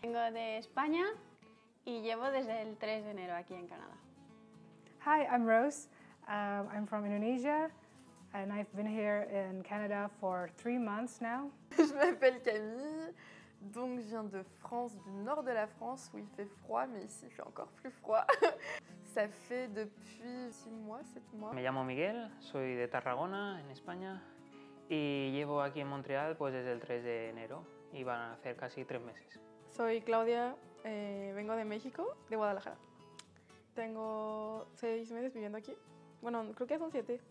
Vengo de España y llevo desde el 3 de enero aquí en Canadá. Hi, I'm Rose. I'm from Indonesia and I've been here in Canada for 3 months now. Je m'appelle Camille, donc je viens de France, du nord de la France où il fait froid, mais ici il fait encore plus froid. Ça fait depuis 6 mois, 7 mois. Me llamo Miguel, soy de Tarragona, en España, y llevo aquí en Montreal pues desde el 3 de enero y van a hacer casi 3 meses. Soy Claudia, vengo de México, de Guadalajara. Tengo 6 meses viviendo aquí. Bueno, creo que son 7.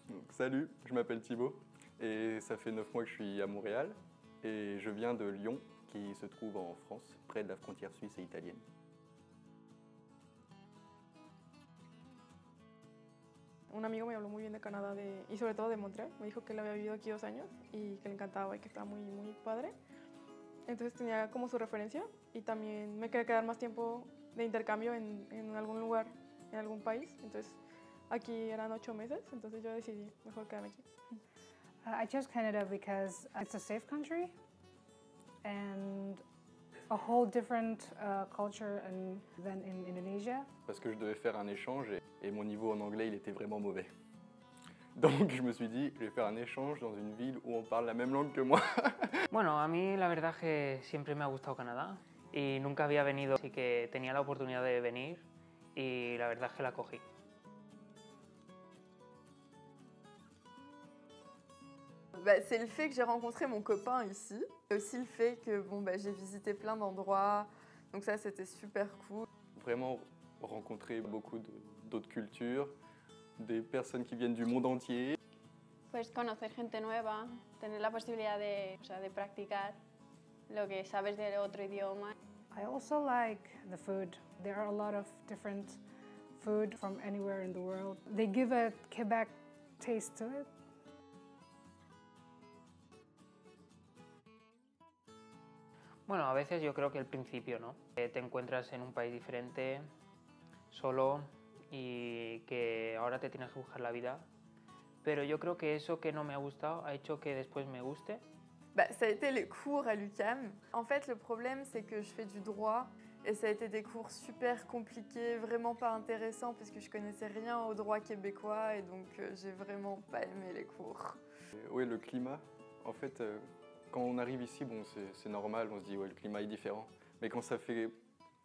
Donc, salut, je m'appelle Thibaut et ça fait 9 mois que je suis à Montréal et je viens de Lyon qui se trouve en France, près de la frontière suisse et italienne. Un amigo me habló muy bien de Canadá y sobre todo de Montreal. Me dijo que él había vivido aquí 2 años y que le encantaba y que estaba muy, muy padre. Entonces tenía como su referencia y también me quería quedar más tiempo de intercambio en algún lugar, en algún país. Entonces aquí eran 8 meses, entonces yo decidí mejor quedarme aquí. I chose Canada because it's a safe country and a whole different culture than in Indonesia. Parce que je devais faire un échange et mon niveau en anglais il était vraiment mauvais. Donc je me suis dit, je vais faire un échange dans une ville où on parle la même langue que moi. Bueno, a mí la verdad es que siempre me ha gustado Canadá y nunca había venido, así que tenía la oportunidad de venir y la verdad es que la cogí. C'est le fait que j'ai rencontré mon copain ici, et aussi le fait que j'ai visité plein d'endroits, donc ça c'était super cool. Vraiment rencontrer beaucoup d'autres cultures, des personnes qui viennent du monde entier. Pues conocer gente nueva, tener la posibilidad de practicar lo que sabes de otro idioma. I also like the food. There are a lot of different food from anywhere in the world. They give a Quebec taste to it. Bueno, a veces yo creo que el principio, ¿no? Te encuentras en un país diferente, solo, y que ahora te tienes que buscar la vida. Pero yo creo que eso que no me ha gustado ha hecho que después me guste. Ça a été les cours à l'UQAM. En fait, le problème, c'est que je fais du droit et ça a été des cours super compliqués, vraiment pas intéressants parce que je connaissais rien au droit québécois et donc j'ai vraiment pas aimé les cours. Oui, le climat, en fait, quand on arrive ici, bon, c'est normal, on se dit ouais, le climat est différent. Mais quand ça fait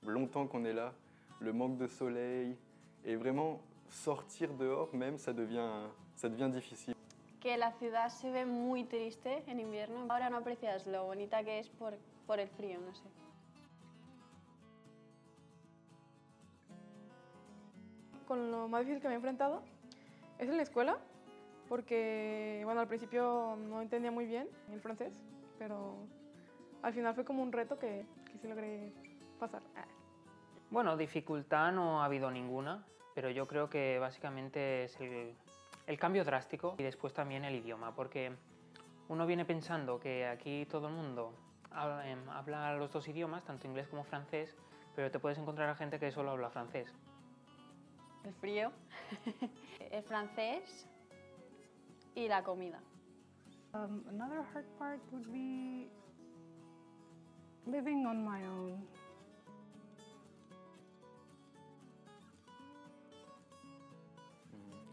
longtemps qu'on est là, le manque de soleil et vraiment sortir dehors même, ça devient difficile. Que la ciudad se ve muy triste en invierno. Ahora no aprecias lo bonita que es por el frío, no sé. Con lo más difícil que me he enfrentado es en la escuela, porque bueno, al principio no entendía muy bien el francés, pero al final fue como un reto que sí logré pasar. Bueno, dificultad no ha habido ninguna, pero yo creo que básicamente es el cambio drástico y después también el idioma, porque uno viene pensando que aquí todo el mundo habla los 2 idiomas, tanto inglés como francés, pero te puedes encontrar a gente que solo habla francés. El frío, el francés y la comida. Another hard part would be living on my own.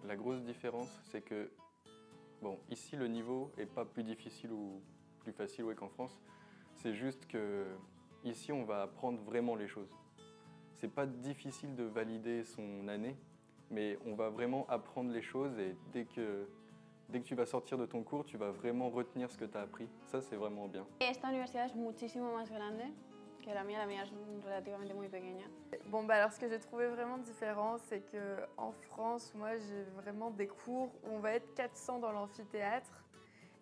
La grosse différence, c'est que, bon, ici le niveau est pas plus difficile ou plus facile ouais, qu'en France. C'est juste que ici on va apprendre vraiment les choses. C'est pas difficile de valider son année, mais on va vraiment apprendre les choses et dès que tu vas sortir de ton cours, tu vas vraiment retenir ce que tu as appris. Ça, c'est vraiment bien. Esta universidad es muchísimo más grande que la mía es relativamente muy pequeña. Alors ce que j'ai trouvé vraiment différent, c'est qu'en France, moi j'ai vraiment des cours où on va être 400 dans l'amphithéâtre.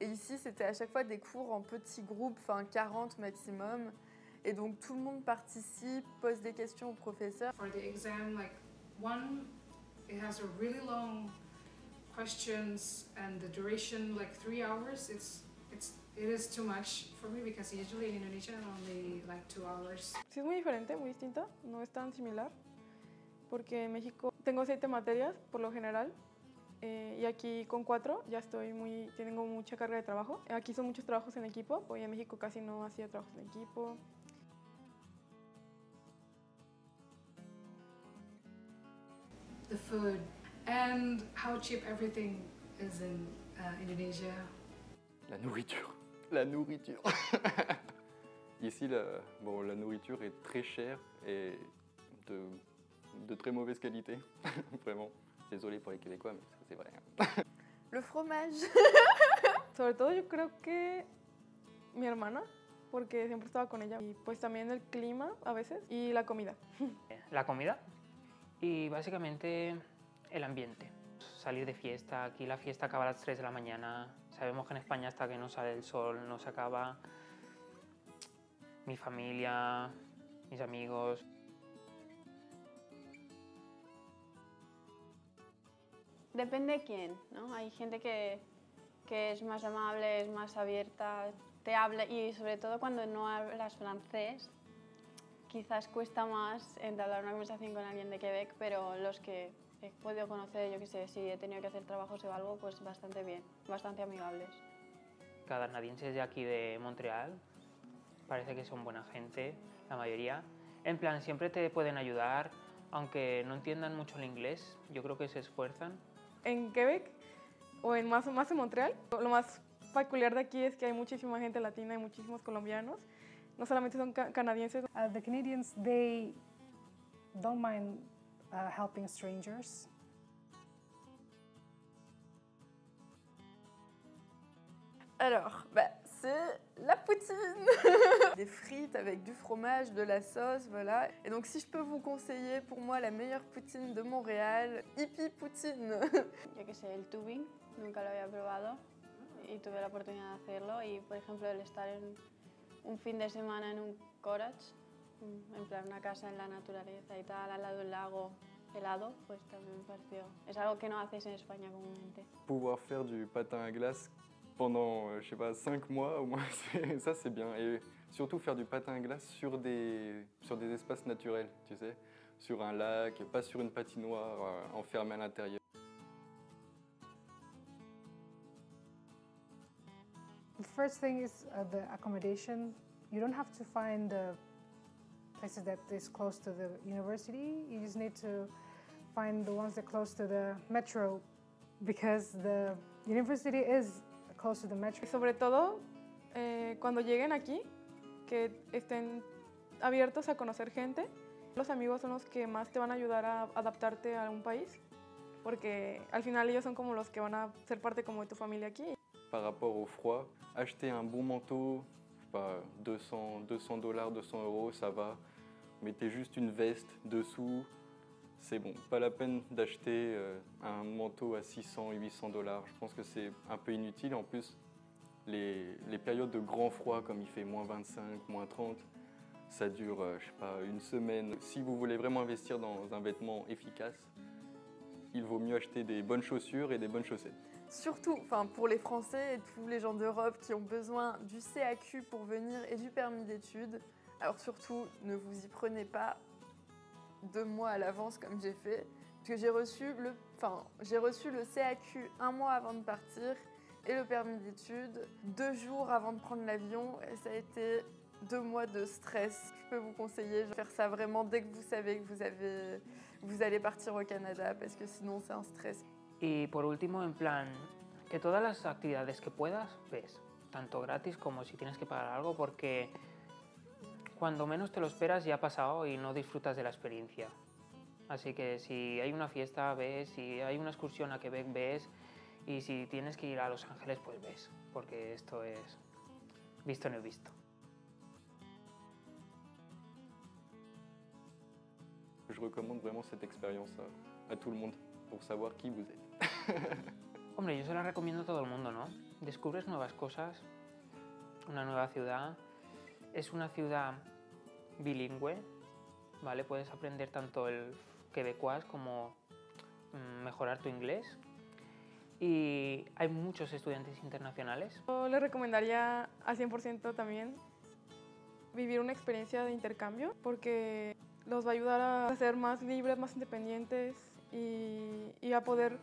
Et ici, c'était à chaque fois des cours en petits groupes, enfin 40 maximum. Et donc tout le monde participe, pose des questions au professeur. For the exam, like one, it has a really long questions and the duration like 3 hours. It is too much for me because usually in Indonesia only like 2 hours. Sí es muy diferente, muy distinta, no es tan similar, porque en México tengo 7 materias por lo general y aquí con 4 ya tengo mucha carga de trabajo. Aquí son muchos trabajos en equipo, y en México casi no hacía trabajos en equipo. the food, and how cheap everything is in Indonesia. La nourriture. La nourriture. Ici, la nourriture est très chère et de très mauvaise qualité. Vraiment. Désolé pour les Québécois, mais c'est vrai. Le fromage. Sobre todo yo creo que mi hermana, porque siempre estaba con ella. Y pues también el clima a veces y la comida. La comida y básicamente el ambiente. Salir de fiesta, aquí la fiesta acaba a las 3 de la mañana. Sabemos que en España hasta que no sale el sol no se acaba. Mi familia, mis amigos. Depende de quién, ¿no? Hay gente que es más amable, es más abierta, te habla y sobre todo cuando no hablas francés, quizás cuesta más entablar una conversación con alguien de Quebec, pero los que he podido conocer, yo qué sé, si he tenido que hacer trabajos o algo, pues bastante bien, bastante amigables. Canadienses de aquí de Montreal, parece que son buena gente, la mayoría. En plan, siempre te pueden ayudar, aunque no entiendan mucho el inglés, yo creo que se esfuerzan. En Quebec o más en Montreal, lo más peculiar de aquí es que hay muchísima gente latina y muchísimos colombianos. No solamente son canadienses. The Canadians, they don't mind helping strangers. Alors, c'est la poutine. Des frites avec du fromage, de la sauce, voilà. Et donc si je peux vous conseiller pour moi la meilleure poutine de Montréal, Hippie Poutine. Yo qué sé, el tubing, nunca lo había probado y tuve la oportunidad de hacerlo y por ejemplo el estar en un fin de semana en un cottage, en plan una casa en la naturaleza y tal, al lado de un lago helado, pues también me pareció. Es algo que no haces en España comúnmente. Pouvoir faire du patin à glace pendant, je sais pas, 5 mois au moins, ça c'est bien. Et surtout faire du patin à glace sur des espaces naturels, tu sais, sur un lac, pas sur une patinoire enfermée à l'intérieur. The first thing is the accommodation. You don't have to find the places that is close to the university. You just need to find the ones that are close to the metro because the university is close to the metro. Sobre todo cuando lleguen aquí, que estén abiertos a conocer gente. Los amigos son los que más te van a ayudar a adaptarte a un país, porque al final ellos son como los que van a ser parte como de tu familia aquí. Par rapport au froid, acheter un bon manteau, je sais pas, $200, €200, ça va. Mettez juste une veste dessous, c'est bon. Pas la peine d'acheter un manteau à $600, $800. Je pense que c'est un peu inutile. En plus, les périodes de grand froid, comme il fait -25, -30, ça dure, je sais pas, une semaine. Si vous voulez vraiment investir dans un vêtement efficace, il vaut mieux acheter des bonnes chaussures et des bonnes chaussettes. Surtout, pour les Français et tous les gens d'Europe qui ont besoin du CAQ pour venir et du permis d'études, alors surtout, ne vous y prenez pas 2 mois à l'avance comme j'ai fait, parce que j'ai reçu le CAQ 1 mois avant de partir et le permis d'études 2 jours avant de prendre l'avion, et ça a été 2 mois de stress. Je peux vous conseiller de faire ça vraiment dès que vous savez que vous allez partir au Canada, parce que sinon c'est un stress. Y por último, en plan, que todas las actividades que puedas, ves, tanto gratis como si tienes que pagar algo, porque cuando menos te lo esperas ya ha pasado y no disfrutas de la experiencia. Así que si hay una fiesta, ves, si hay una excursión a Quebec, ves, y si tienes que ir a Los Ángeles, pues ves, porque esto es visto no visto. Je recommande vraiment cette expérience à tout le monde pour savoir qui vous êtes. Hombre, yo se la recomiendo a todo el mundo, ¿no? Descubres nuevas cosas, una nueva ciudad. Es una ciudad bilingüe, ¿vale? Puedes aprender tanto el quebecois como mejorar tu inglés. Y hay muchos estudiantes internacionales. Yo les recomendaría al 100% también vivir una experiencia de intercambio, porque los va a ayudar a ser más libres, más independientes y a poder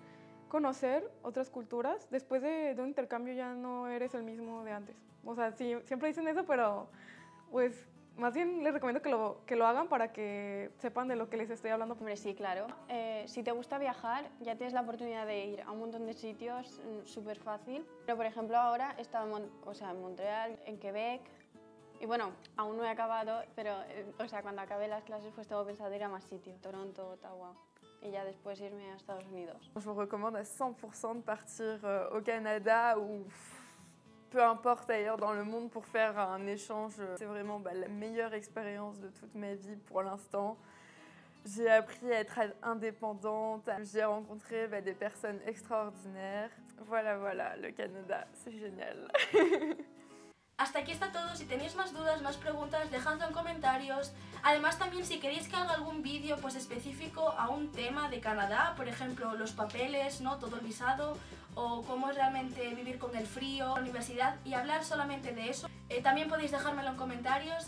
conocer otras culturas. Después de un intercambio ya no eres el mismo de antes. O sea, sí, siempre dicen eso, pero pues Más bien les recomiendo que lo hagan para que sepan de lo que les estoy hablando. Hombre, sí, claro. Si te gusta viajar, ya tienes la oportunidad de ir a un montón de sitios súper fácil. Pero, por ejemplo, ahora he estado en Montreal, en Quebec. Y bueno, aún no he acabado, pero cuando acabe las clases pues tengo pensado ir a más sitios. Toronto, Ottawa. Y ya después irme a Estados Unidos. Je vous recommande à 100% de partir au Canada ou peu importe ailleurs dans le monde pour faire un échange. C'est vraiment la meilleure expérience de toute ma vie pour l'instant. J'ai appris à être indépendante, j'ai rencontré des personnes extraordinaires. Voilà, le Canada, c'est génial. Hasta aquí está todo. Si tenéis más dudas, más preguntas, dejadlo en comentarios. Además, también si queréis que haga algún vídeo pues, específico a un tema de Canadá, por ejemplo, los papeles, ¿no? Todo el visado, o cómo es realmente vivir con el frío, la universidad, y hablar solamente de eso, también podéis dejármelo en comentarios.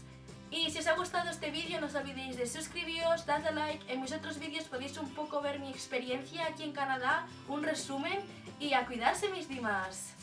Y si os ha gustado este vídeo, no os olvidéis de suscribiros, dadle like. En mis otros vídeos podéis un poco ver mi experiencia aquí en Canadá, un resumen, y a cuidarse, mis dimas.